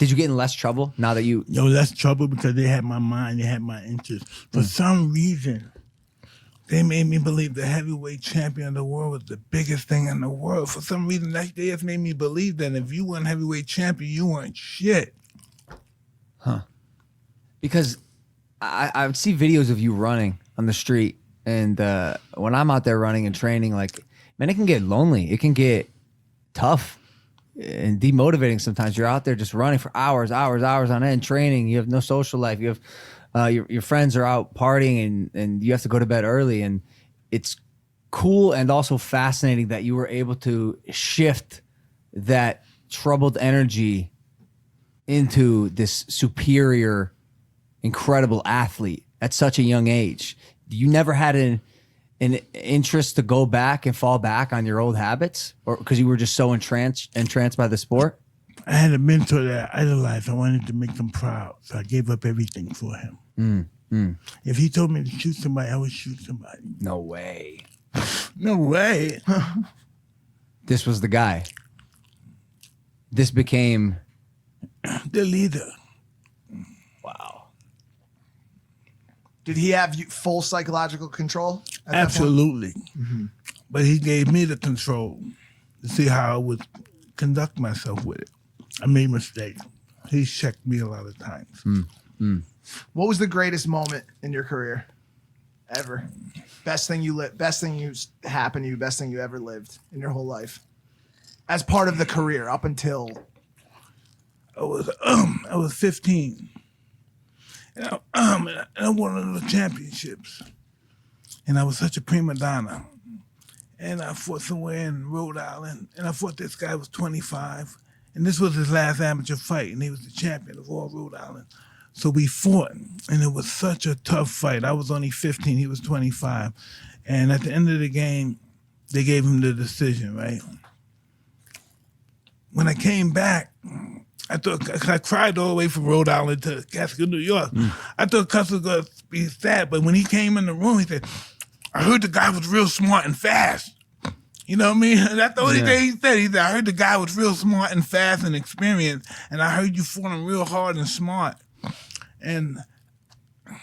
Did you get in less trouble now that you? No less trouble because they had my mind, they had my interest. For some reason, they made me believe the heavyweight champion of the world was the biggest thing in the world. For some reason, they just made me believe that if you weren't heavyweight champion, you weren't shit. Because I would see videos of you running on the street, and when I'm out there running and training, like, man, it can get lonely. It can get tough and demotivating sometimes. You're out there just running for hours on end, training. You have no social life. You have your friends are out partying, and you have to go to bed early. And it's cool and also fascinating that you were able to shift that troubled energy into this superior, incredible athlete at such a young age. You never had an interest to go back and fall back on your old habits, or because you were just so entranced by the sport? I had a mentor that I idolized. I wanted to make him proud, so I gave up everything for him. If he told me to shoot somebody, I would shoot somebody. No way. No way. This was the guy. This became The leader. wow. Did he have full psychological control? At that point? Absolutely. But he gave me the control to see how I would conduct myself with it. I made mistakes. He checked me a lot of times. What was the greatest moment in your career ever? Best thing you happened to you, best thing you ever lived in your whole life as part of the career up until I was 15. And I won the championships. And I was such a prima donna. And I fought somewhere in Rhode Island. And I fought this guy who was 25. And this was his last amateur fight. And he was the champion of all Rhode Island. So we fought. And it was such a tough fight. I was only 15. He was 25. And at the end of the game, they gave him the decision, right? When I came back, I cried all the way from Rhode Island to Catskill, New York. I thought Cuss was going to be sad, but when he came in the room, he said, I heard the guy was real smart and fast. You know what I mean? And that's the only thing he said. He said, I heard the guy was real smart and fast and experienced, and I heard you fought him real hard and smart. And I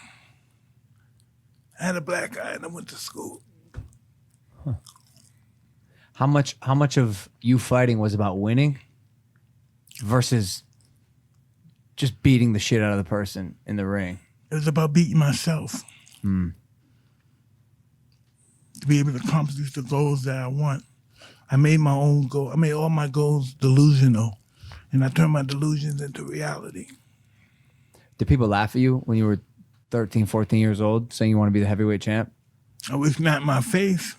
had a black eye and I went to school. How much of you fighting was about winning versus just beating the shit out of the person in the ring? It was about beating myself. To be able to accomplish the goals that I want. I made my own goal. I made all my goals delusional. And I turned my delusions into reality. Did people laugh at you when you were 13, 14 years old, saying you want to be the heavyweight champ? I wish not my face.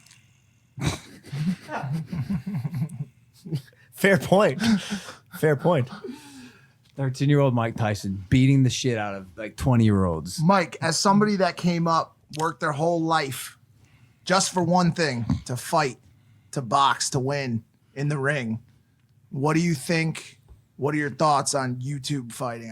Fair point. Fair point. 13-year-old Mike Tyson beating the shit out of like 20-year-olds. Mike, as somebody that came up, worked their whole life just for one thing, to fight, to box, to win in the ring. What do you think? What are your thoughts on YouTube fighting?